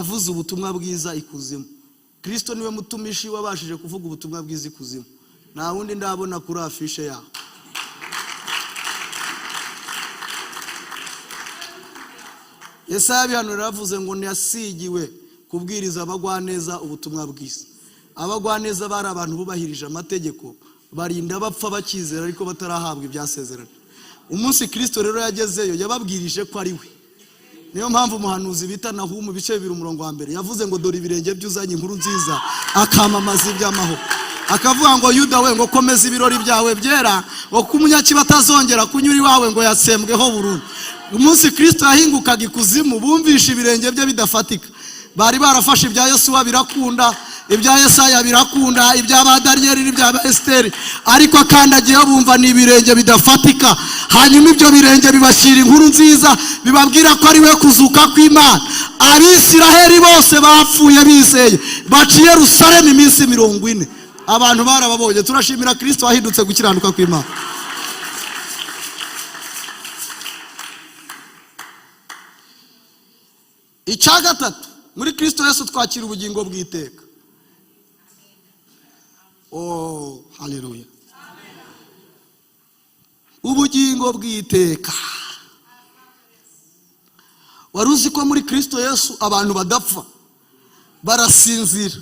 yavuze ubutumwa bwiza ikuzimu. Kristo niwe mutumishi wabashije kuvuga ubutumwa bwiza ikuzimu. Nta wundi ndabona kuri afishe yaho. Yesaya bihanura yavuze ngo ntiyasigiwe kubwiriza abagwaneza ubutumwa bwiza. Abagwaneza bari abantu bubahirije amategeko, barinda bapfa bakizera ariko batarahabwa ibyasezerano. Umunsi Kristo rero yagezeyo yababwirije ko ari we. Niyo mpamvu umuhanuzi bita Nahumu bice 2:1 yavuze ngo dore ibirenge byuzanye inkuru nziza akamamaza iby'amahoro. Akavuga ngo Yuda we ngo komeza ibirori byawe byera, ngo kumunyakiba atazongera kunyura iwawe ngo yatsembweho burundu. Umunsi Kristo yahingukaga ikuzimu bumvisha ibirenge bye bidafatika. Bari barafashe ibya Yesuwa birakunda, ibya Yesaya birakunda, ibya Danieli n'ibya Esteri, ariko akandagiye bumva ni ibirenge bidafatika. Hanyuma ibyo birenge bibashira inkuru nziza bibabwira ko ari we kuzuka kw'Imana. Abisiraheli bose bapfuye bizeye baciye Yerusalemu iminsi 40. Abantu barababonye. Turashimira Kristo wahindutse gukiranuka kw'Imana. Icya gatatu, muri Kristo Yesu twakira ubugingo bw'iteka. Oh, haleluya. Ubugingo bw'iteka. Waruzi ko muri Kristo Yesu abantu badapfa, barasinzira,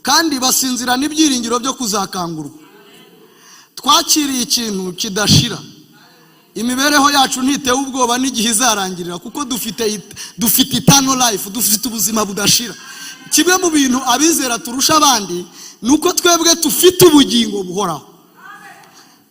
kandi basinzira n'ibyiringiro byo kuzakangurwa. Twakiriye ikintu kidashira. Imibereho yacu ntitewe ubwoba n'igihe izarangirira, kuko dufite eternal life, dufite ubuzima budashira. Kimwe mu bintu abizera turusha abandi nuko twebwe dufite ubugingo buhoraho.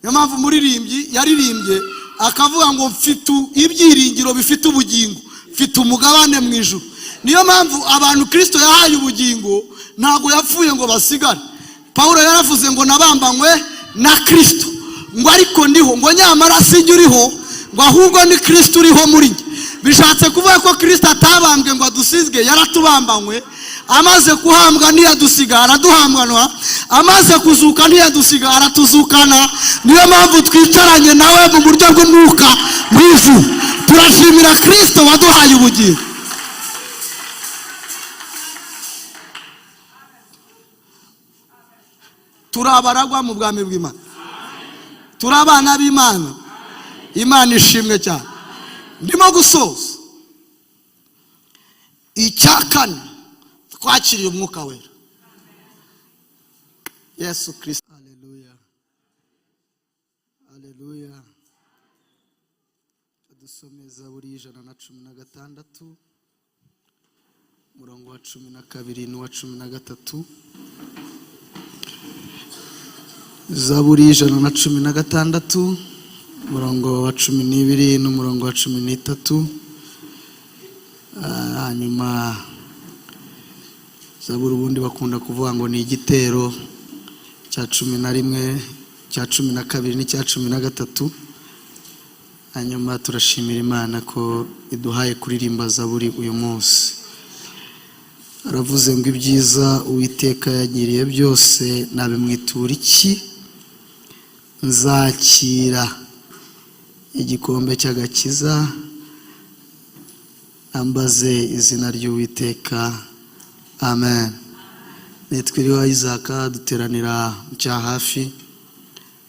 Niyo mpamvu muririmbyi yaririmbye akavuga ngo mfite ibyiringiro bifite ubugingo, mfite umugabane mu ijuru. Niyo mpamvu abantu Kristo yahaye ubugingo ntago yapfuye ngo basigare. Paulo yaravuze ngo nabambanywe na Kristo, ngo ariko ndiho, ngo nyamara sinjye uriho, ngo ahubwo ni Kristo uriho muri njye. Bishatse kuvuga ko Kristo atabambwe ngo adusizwe, yaratubambanywe. Amaze kuhambwa ntiyadusigara duhambwanwa, amaze kuzuka ntiyadusigara tuzukana. Niyo mpamvu twicaranye nawe mu buryo bw'umwuka mwivu. Turashimira Kristo waduhaye ubugingo. Turabaragwa mu bwami bw'Imana, turabana b'Imana. Imana ishimwe cyane. Ndimo gusoza. Icyakane twakiriye umwuka wera. Yesu Kristo. Haleluya. Haleluya. Dusomeza buri 116 murongo wa 12 n'uwa 13. Zaburi 116 murongo wa 12 n'umurongo wa 13. Hanyuma Zaburi ubundi bakunda kuvuga ngo ni igitero cya 11, cya 12 n'icya 13. Hanyuma turashimira Imana ko iduhaye kuririmba Zaburi uyu munsi. Aravuze ngo ibyiza Uwiteka yagiriye byose nabimwitura iki? Nzakira igikombe cy'agakiza, ambaze izina ry'Uwiteka. Amen. Nitwiriwe Isaac duteranira cya hafi.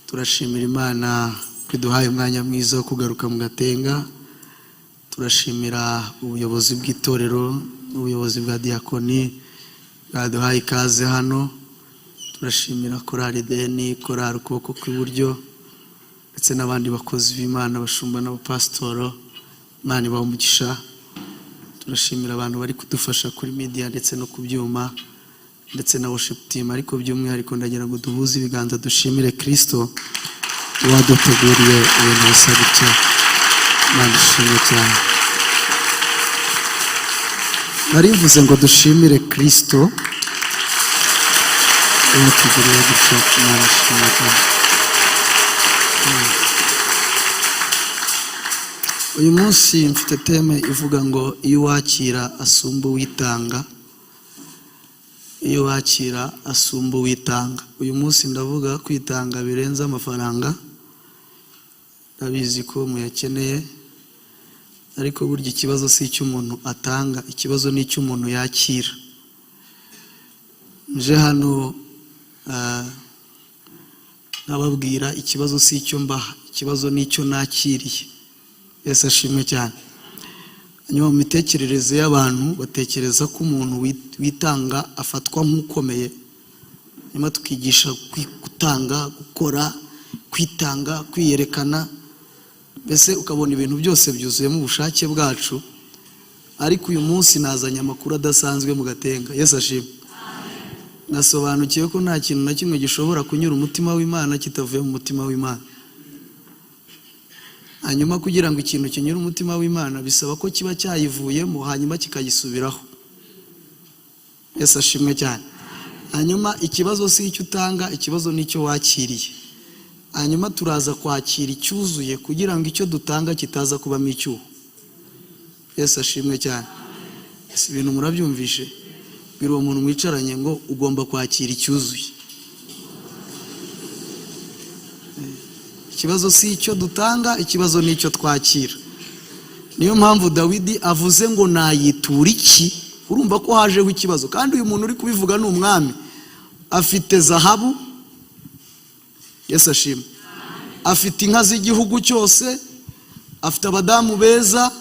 Turashimira Imana kwiduhaye umwanya mwiza wo kugaruka mu Gatenga. Turashimira ubuyobozi bw'itorero, ubuyobozi bwa diakoni bwaduhaye ikaze hano. Turashimira korali Deni, korali Ukuboko kw'iburyo, ndetse n'abandi bakozi b'Imana, bashumba n'abapasitoro. Imana ibahe umugisha. Turashimira abantu bari kudufasha kuri media ndetse no kubyuma, ndetse na worship team. Ariko by'umwihariko ndagira ngo duhuze ibiganza dushimire Kristo waduteguriye ibintu bisa gutya. Imana ishimwe cyane. Narivuze ngo dushimire Kristo waduteguriye gutya. Imana ishimwe cyane. Uyu munsi mfite teme ivuga ngo iyo wakira asumba uwitanga. Iyo wakira asumba uwitanga. Uyu munsi ndavuga kwitanga birenze amafaranga. Ndabizi ko muyakeneye, ariko burya ikibazo si icyo umuntu atanga, ikibazo ni icyo umuntu yakira. Nje hano nababwira ikibazo si icyo mbaha, ikibazo ni icyo nakiriye. Yesu ashimwe cyane. Hanyuma mu mitekerereze y'abantu batekereza ko umuntu witanga afatwa nk'ukomeye. Hanyuma tukigisha gutanga, gukora, kwitanga, kwiyerekana, mbese ukabona ibintu byose byuzuyemo ubushake bwacu. Ariko uyu munsi nazanye amakuru adasanzwe mu Gatenga. Yesu ashimwe. Nasobanukiwe ko nta kintu na kimwe gishobora kunyura umutima w'Imana kitavuye mu mutima w'Imana. Hanyuma kugira ngo ikintu kinyura umutima w'Imana bisaba ko kiba cyayivuyemo hanyuma kikayisubiraho. Yesu ashimwe cyane. Hanyuma ikibazo si icyo utanga, ikibazo ni icyo wakiriye. Hanyuma turaza kwakira icyuzuye kugira ngo icyo dutanga kitaza kubamo icyuho. Yesu ashimwe cyane. Ese ibintu murabyumvishe? Biri uwo muntu mwicaranye ngo ugomba kwakira icyuzuye. Ikibazo si icyo dutanga, ikibazo ni icyo twakira. Niyo mpamvu Dawidi avuze ngo nayitura iki. Urumva ko hajeho ikibazo, kandi uyu muntu uri kubivuga ni umwami. Afite zahabu. Yesu ashimwe. Afite inka z'igihugu cyose, afite abadamu beza,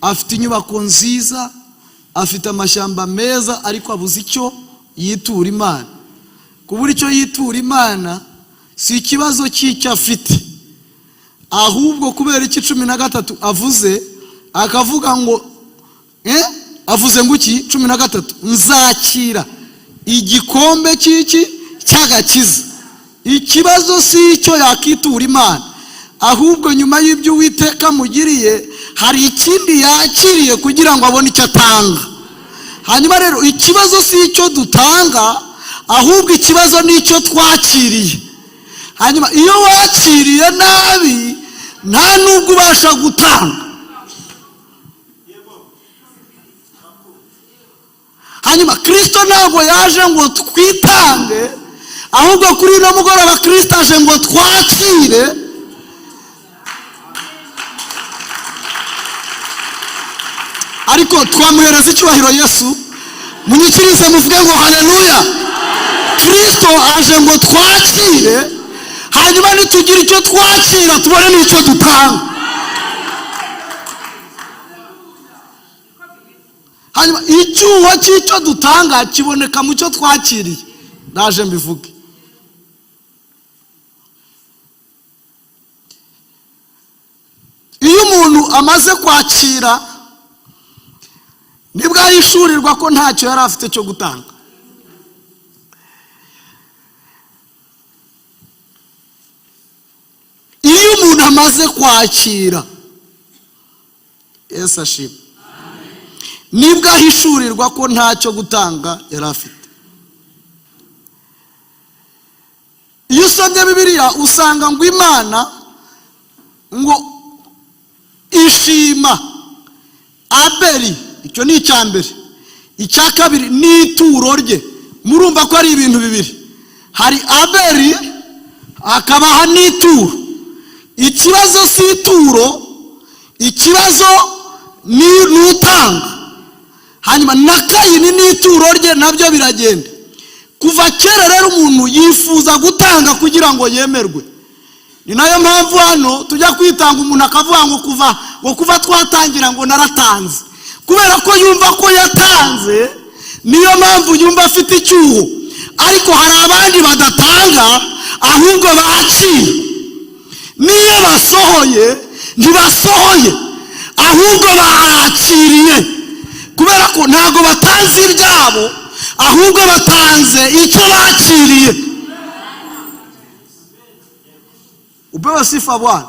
afite inyubako nziza, afite amashyamba meza, ariko abuze icyo yitura Imana. Kubura icyo yitura Imana si ikibazo cy'icyo afite, ahubwo kubera iki 13 avuze akavuga ngo avuze ngo iki 13 nzakira igikombe cy'iki cy'agakiza. Ikibazo si icyo yakitura Imana, ahubwo nyuma y'ibyo Uwiteka mugiriye hari ikindi yakiriye kugira ngo abone icyo atanga. Hanyuma rero ikibazo si icyo dutanga, ahubwo ikibazo ni icyo twakiriye. Hanyuma iyo wakiriye nabi nta nubwo ubasha gutanga. Hanyuma Kristo ntabwo yaje ngo twitange, ahubwo kuri no mugoroba Kristo aje ngo twakire. Ariko twamuhereza icyubahiro Yesu. Munyikirize muvuge ngo haleluya. Kristo aje ngo twakire, hanyuma nitugira icyo twakira tubone n'icyo dutanga. Hanyuma icyuho cy'icyo dutanga kiboneka mu cyo twakiriye. Ndaje mbivuge. Iyo umuntu amaze kwakira nibwo ahishurirwa ko ntacyo yari afite cyo gutanga. Iyo umuntu amaze kwakira, Yesu ashimwe, nibwo ahishurirwa ko ntacyo gutanga yari afite. Iyo usomye Bibiliya usanga ngo Imana ngo ishima Abeli. Icyo ni icyambere. Icya kabiri ni ituro rye. Murumva ko ari ibintu bibiri. Hari Abeli akabaha n'ituro. Ikibazo si ituro, ikibazo ni utanga. Hanyuma na Kayini n'ituro rye nabyo biragenda. Kuva kera rero umuntu yifuza gutanga kugira ngo yemerwe. Ni nayo mpamvu hano tujya kwitanga umuntu akavuga ngo kuva twatangira ngo naratanze. Kubera ko yumva ko yatanze, niyo mpamvu yumva afite icyuho. Ariko hari abandi badatanga, ahubwo bakira. Niyo basohoye ntibasohoye, ahubwo barakiriye. Kubera ko ntago batanze ibyabo, ahubwo batanze icyo bakiriye. Upewe sifa Bwana.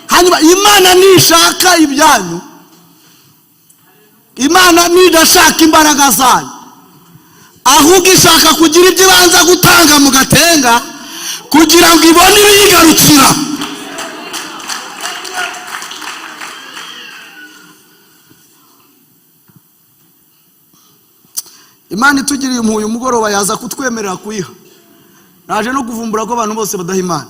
Hanyuma Imana nishaka ibyanyu, Imana nidashaka imbaraga zanyu, ahubwo ishaka kugira ibyo ibanza gutanga mu Gatenga kugira ngo ibone ibiyigarukira. Imana itugiriye impuhwe umugoroba yaza kutwemerera kuyiha. Naje no kuvumbura ko abantu bose badaha Imana.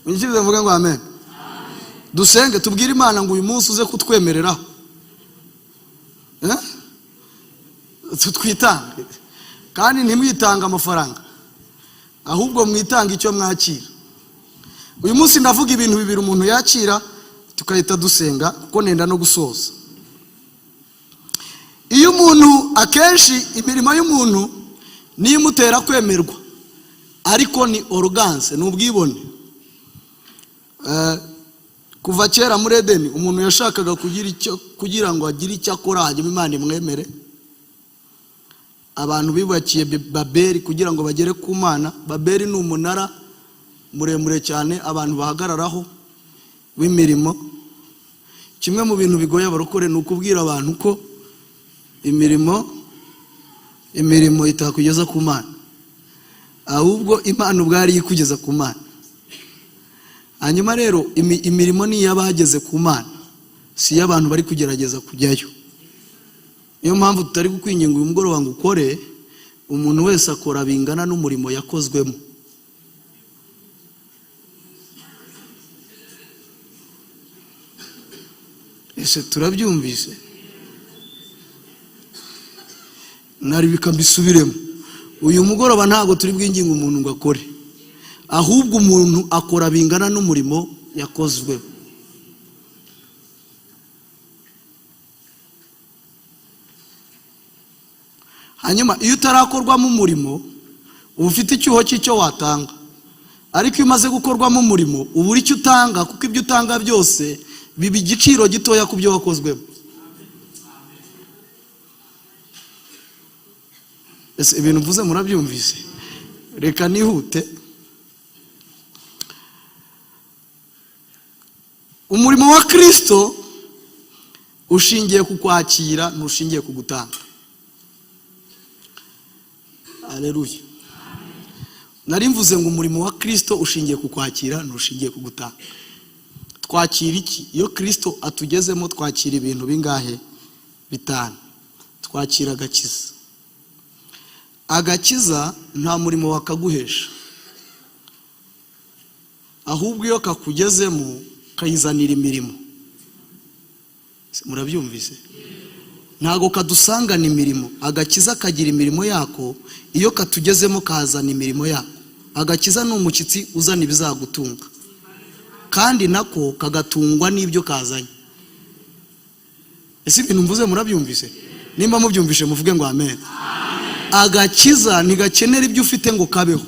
Mwinjirize mvuge ngo amen. dusenge tubwire Imana ngo uyu munsi uze kutwemerera tutwitange, kandi ntimwitange amafaranga, ahubwo mwitange icyo mwakira. Uyu munsi ndavuga ibintu bibiri umuntu yakira tukahita dusenga, kuko nenda no gusoza. Iyo umuntu akenshi imirimo y'umuntu niyo imutera kwemerwa, ariko ni organse, ni ubwibone. Kuva kera muri Edeni umuntu yashakaga kugira ngo agire icyo akora hanyuma Imana imwemere. Abantu bibakiye Babeli kugira ngo bagere ku Mana. Babeli ni umunara muremure cyane abantu bahagararaho w'imirimo. Kimwe mu bintu bigoye abarokore ni ukubwira abantu ko imirimo itakugeza ku Mana, ahubwo Imana ubwari yikugeza ku Mana. Hanyuma rero imirimo ni y'abageze ku Mana, si y'abantu bari kugerageza kujyayo. Niyo mpamvu tutari gukwinginga uyu mugoroba ngo ukore, umuntu wese akora bingana n'umurimo yakozwemo. Ese turabyumvise? Nari bikambisubiremo. Uyu mugoroba ntago turi bwinginga umuntu ngo akore, ahubwo umuntu akora bingana n'umurimo yakozwe. Hanyuma iyo utarakorwamo umurimo uba ufite icyuho cy'icyo watanga, ariko iyo umaze gukorwamo umurimo uba uri icyo utanga, kuko ibyo utanga byose biba igiciro gitoya ku byo wakozwemo. Ese ibintu mvuze murabyumvise? Reka nihute. Umurimo wa Kristo ushingiye ku kwakira, ntushingiye ku gutanga. Haleluya. Nari mvuze ngo umurimo wa Kristo ushingiye ku kwakira, ntushingiye ku gutanga. Twakira iki? Iyo Kristo atugezemo twakira ibintu bingahe? 5. Twakira agakiza. Agakiza nta murimo wakaguhesha, ahubwo iyo kakugezemo kayizanira imirimo. Murabyumvise? Ntago kadusangana imirimo. Agakiza kagira imirimo yako, iyo katugezemo kazana imirimo yako. Agakiza ni umushyitsi uzana ibizagutunga, kandi nako kagatungwa n'ibyo kazanye. Ese ibintu mvuze murabyumvise? Nimba mubyumvishe muvuge ngo amen. Agakiza ntigakenera ibyo ufite ngo kabeho,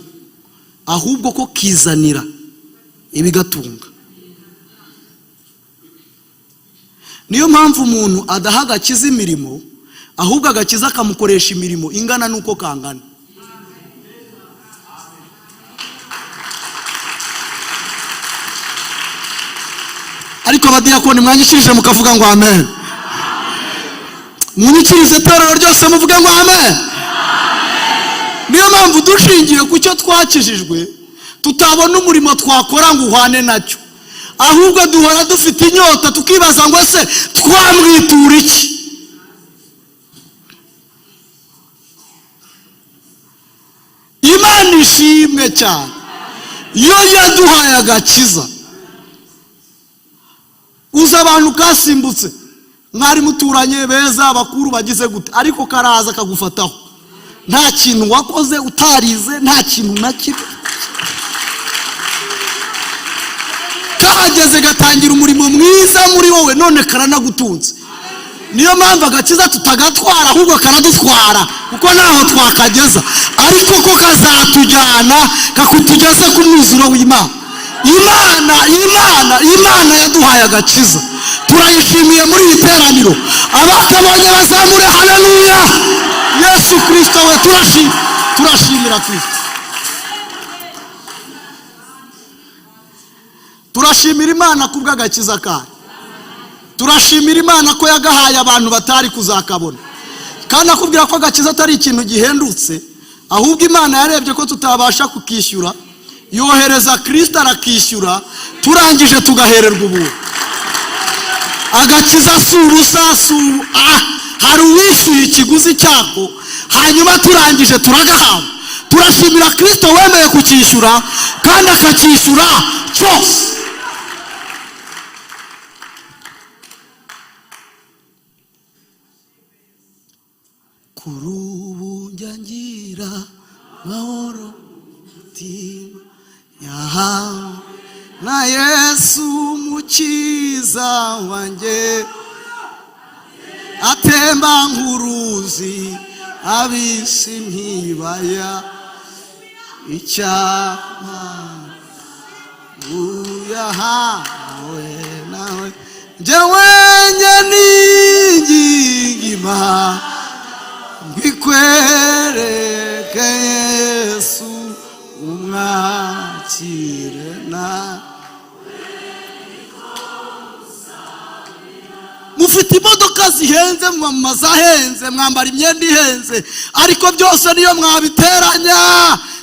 ahubwo ko kizanira ibigatunga. Niyo mpamvu umuntu adaha agakiza imirimo, ahubwo agakiza kamukoresha imirimo ingana nuko kangana. Ariko abadiyakoni mwanyikirije mukavuga ngo amen. Munyikirize torero ryose muvuge ngo amen. Niyo mpamvu dushingiye ku cyo twakijijwe tutabona umurimo twakora ngo uhane nacyo, ahubwo duhora dufite inyota tukibaza ngo se twamwitura iki? Imana ishimwe cyane iyo yaduhaye agakiza. Uza abantu kasimbutse mwari muturanye beza bakuru bagize gute, ariko karaza kagufataho, nta kintu wakoze utarize, nta kintu na kimwe. Kahageze gatangira umurimo mwiza muri wowe, none karanagutunze. Niyo mpamvu agakiza tutagatwara, ahubwo karadutwara, kuko naho twakageza, ariko ko kazatujyana kakutugeza ku mwuzuro w'Imana. Imana yaduhaye agakiza, turayishimiye muri iri teraniro. Abakabonye bazamure haleluya. Yesu Kristo we turashimira Kristo. Turashimira Imana kubw'agakiza kayo. Turashimira Imana ko yagahaye abantu batari kuzakabona, kandi akubwira ko agakiza atari ikintu gihendutse, ahubwo Imana yarebye ko tutabasha kukishyura, yohereza Kristo arakishyura, turangije tugahererwa ubuntu. Agakiza si ubusa, hari uwishyuye ikiguzi cyako, hanyuma turangije turagahawe. Turashimira Kristo wemeye kukishyura, kandi akakishyura cyose. kuri ubu njyangira mahoro mutima yahawe na Yesu mukiza wanjye, atemba nk'uruzi abisi ntibaya icyaha uyahawe nawe njyewe nyenigima ngikwereke Yesu umwakire na mufite imodoka zihenze, mwamaza ahenze, mwambara imyenda ihenze, ariko byose niyo mwabiteranya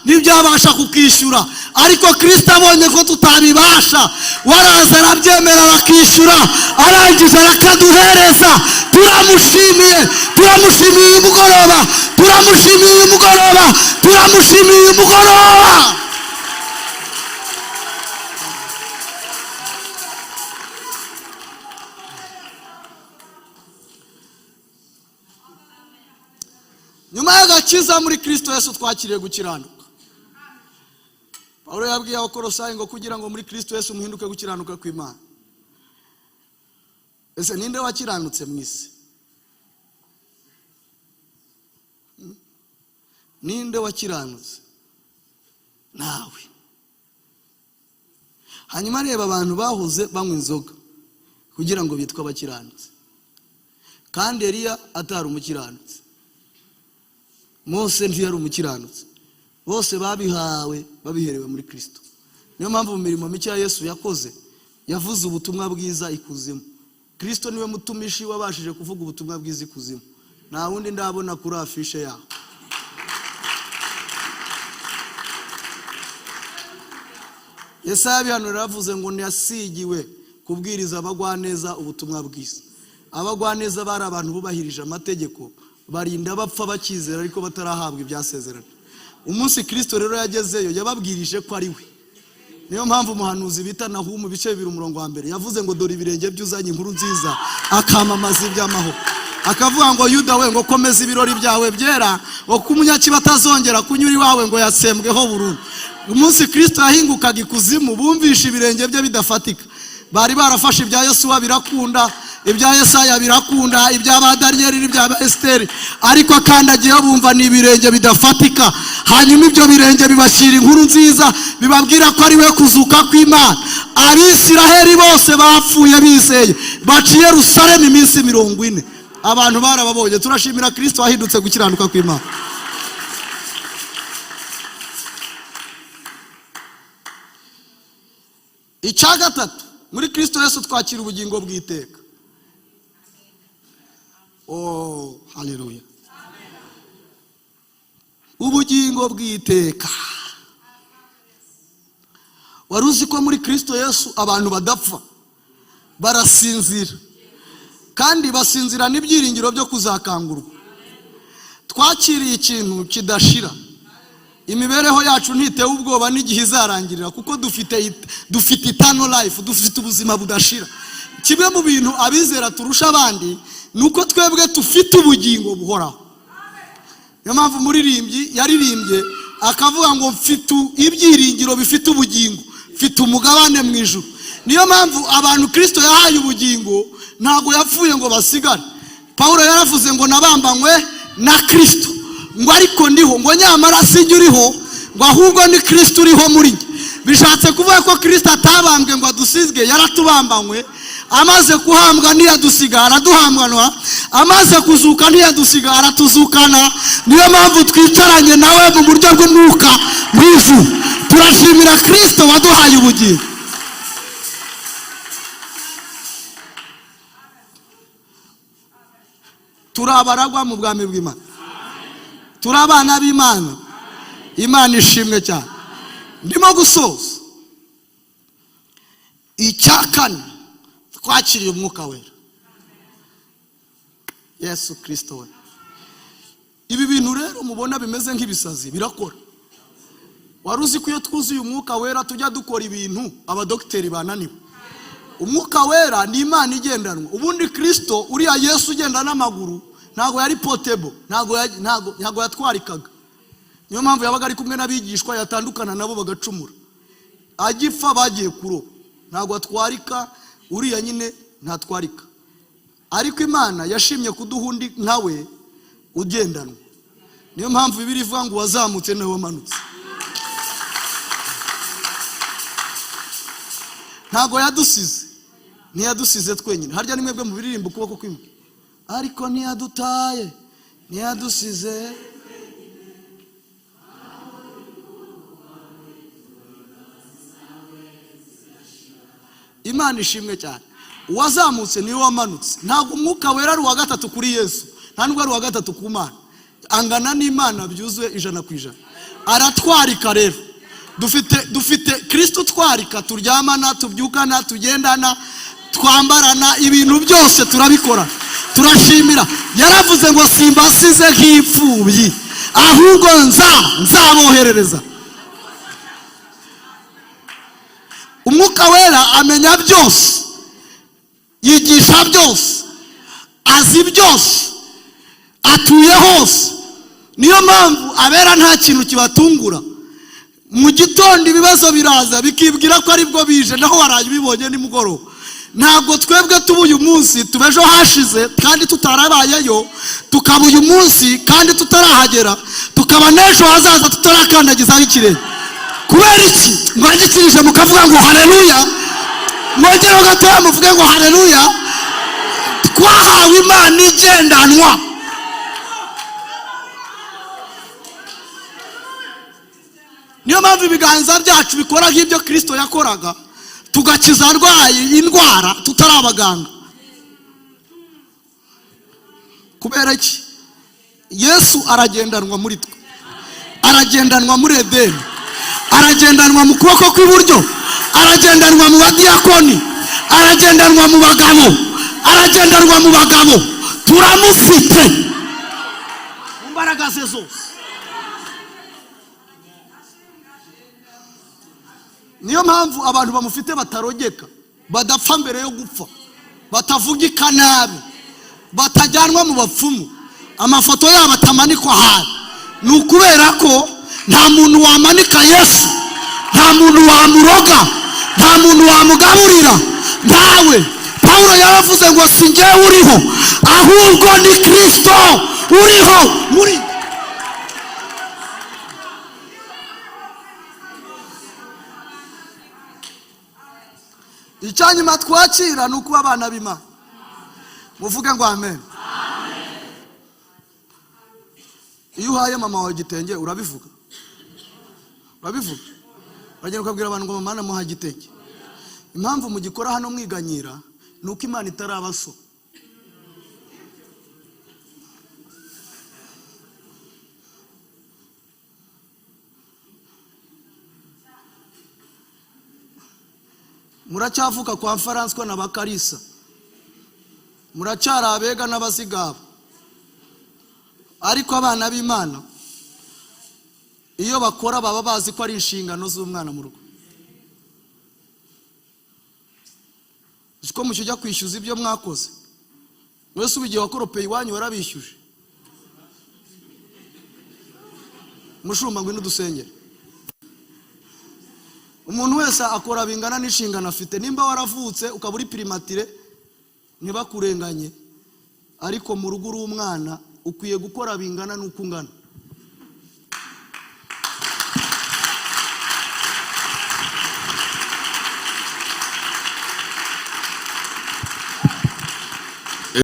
ntibyabasha kukishyura. Ariko Kristo abonye ko tutabibasha, waraza arabyemera arakishyura, arangije arakaduhereza. Turamushimiye, turamushimiye uyu mugoroba, turamushimiye uyu mugoroba, turamushimiye uyu mugoroba. Nyuma y'agakiza muri Kristo Yesu twakiriye gukiranuka. Paulo yabwiye Abakolosayi ngo kugira ngo muri Kristo Yesu muhinduke gukiranuka kw'Imana. Ese ninde wakiranutse mu isi? Ninde wakiranutse? Nawe. Hanyuma reba abantu bahoze banywa inzoga kugira ngo bitwe abakiranutse, kandi Eliya atari umukiranutse, Mose ntiyari umukiranutse, bose babihawe babiherewe muri Kristo. Niyo mpamvu mu mirimo mike ya Yesu yakoze yavuze ubutumwa bwiza ikuzimu. Kristo niwe mutumishi wabashije kuvuga ubutumwa bwiza ikuzimu, nta wundi ndabona kuri afishe yaho. Yesaya hano yaravuze ngo ntiyasigiwe kubwiriza abagwaneza ubutumwa bwiza. Abagwaneza bari abantu bubahirije amategeko, barinda bapfa bakizera ariko batarahabwa ibyasezerano. Umunsi Kristo rero yagezeyo yababwirije ko ari we. Niyo mpamvu umuhanuzi bita Nahumu bice 2:1 yavuze ngo dore ibirenge by'uzanye inkuru nziza akamamaza iby'amahoro, akavuga ngo Yuda we ngo komeza ibirori byawe byera, ngo kumunyakiba atazongera kunyura iwawe ngo yatsembweho burundu. Umunsi Kristo yahingukaga ikuzimu bumvisha ibirenge bye bidafatika. Bari barafashe ibya Yesuwa birakunda, ibya Yesaya birakunda, ibya Danieli n'ibya Esteri, ariko akandagiye bumva ni ibirenge bidafatika. Hanyuma ibyo birenge bibashira inkuru nziza, bibabwira ko ari we kuzuka kw'Imana. Abisiraheli bose bapfuye bizeye, baciye Yerusalemu iminsi 40. Abantu barababonye. Turashimira Kristo wahindutse gukiranuka kw'Imana. Icya gatatu, muri Kristo Yesu twakira ubugingo bw'iteka. Oh, haleluya. Ubugingo bw'iteka. Wari uzi ko muri Kristo Yesu abantu badapfa, barasinzira, kandi basinzira n'ibyiringiro byo kuzakangurwa. Twakiriye ikintu kidashira. Imibereho yacu ntitewe ubwoba n'igihe izarangirira, kuko dufite eternal life, dufite ubuzima budashira. Kimwe mu bintu abizera turusha abandi nuko twebwe dufite ubugingo buhoraho. Niyo mpamvu umuririmbyi yaririmbye akavuga ngo mfite ibyiringiro bifite ubugingo, mfite umugabane mu ijuru. Niyo mpamvu abantu Kristo yahaye ubugingo ntago yapfuye ngo basigare. Paulo yaravuze ngo nabambanywe na Kristo, ngo ariko ndiho, ngo nyamara sinjye uriho, ngo ahubwo ni Kristo uriho muri njye. Bishatse kuvuga ko Kristo atabambwe ngo adusizwe, yaratubambanywe. Amaze kuhambwa ntiyadusiga araduhambanwa, amaze kuzuka ntiyadusiga aratuzukana. Niyo mpamvu twicaranye nawe mu buryo bw'umwuka mwiza. Turashimira Kristo waduhaye ubugingo. Turabaragwa mu bwami bw'Imana, turabana b'Imana. Imana ishimwe cyane. Ndimo gusoza. Icyakane, twakiriye umwuka wera. Yesu Kristo we. Ibi bintu rero mubona bimeze nk'ibisazi birakora. Waruzi ko iyo twuzuye umwuka wera tujya dukora ibintu abadokiteri bananiwe. Umwuka wera ni Imana igendanwa. Ubundi Kristo uriya Yesu ugenda n'amaguru ntago yari potable, ntago yatwarikaga. Niyo mpamvu yabaga ari kumwe n'abigishwa yatandukana nabo bagacumura. Agifa bagiye kuroba, ntago atwarika, uriya nyine ntatwarika. Ariko Imana yashimye kuduhundi nkawe ugendanwa. Niyo mpamvu Bibiliya ivuga ngo wazamutse nawe wamanutse. Ntago yadusize, ntiyadusize twenyine. Harya nimwe bwe mu biririmbo ukuboko kwimwe, ariko ntiyadutaye, ntiyadusize. Imana ishimwe cyane. Uwazamutse niwe wamanutse. Ntabwo umwuka wera ari uwa gatatu kuri Yesu, nta nubwo ari uwa gatatu ku Mana. Angana n'Imana byuzuye 100%. Aratwarika rero. Dufite Kristo twarika, turyamana, tubyukana, tugendana, twambarana, ibintu byose turabikora. Turashimira. Yaravuze ngo simbasize nk'ipfubyi, ahubwo nzaboherereza. Umwuka wera amenya byose, yigisha byose, azi byose, atuye hose. Niyo mpamvu abera nta kintu kibatungura. Mu gitondo ibibazo biraza bikibwira ko ari bwo bije, naho waraye bibonye nimugoroba. Ntabwo twebwe tuba uyu munsi, tubejo hashize kandi tutarabayeyo, tukaba uyu munsi kandi tutarahagera, tukaba n'ejo hazaza tutarakandagizaho ikirenge. Kubera iki? Mwagikirije mukavuga ngo haleluya. Mwongera gatoya muvuge ngo haleluya. Twahawe Imana igendanwa. Niyo mpamvu ibiganza byacu bikora nk'ibyo Kristo yakoraga, tugakiza indwara tutarabaganga. Kubera iki? Yesu aragendanwa muri twe, aragendanwa muri Edeni, aragendanwa mu kuboko kw'iburyo, aragendanwa mu badiyakoni, aragendanwa mu bagabo, aragendanwa mu bagabo. Turamufite mu mbaraga ze zose. Niyo mpamvu abantu bamufite batarogeka, badapfa mbere yo gupfa, batavugika nabi, batajyanwa mu bapfumu, amafoto yabo atamanikwa ahandi. Ni ukubera ko nta muntu wamanika Yesu, nta muntu wamuroga, nta muntu wamugaburira, ntawe. Paulo yaravuze ngo si njyewe uriho, ahubwo ni Kristo uriho muri. Icyanyuma twakira ni ukuba abana b'Imana. Muvuge ngo amen. Iyo uhaye mama wawe igitenge urabivuga? Urabivuga? Uragenda ukabwira abantu ngo mama namuha igitenge. Impamvu mugikora hano mwiganyira ni uko Imana itarabaso. Muracyavuka kwa Faranswa na Bakarisa, muracyari abega n'abazigaba. Ariko abana b'Imana iyo bakora baba bazi ko ari inshingano z'umwana mu rugo. Uko mushyujya kwishyuza ibyo mwakoze, mwese ubigiye wakoropeye iwanyu warabishyuje. Mushumba ngo n'udusengere. Umuntu wese akora bingana n'inshingano afite. Nimba waravutse ukaba uri primatire ntibakurenganye, ariko mu rugo uri umwana ukwiye gukora bingana n'uko ungana.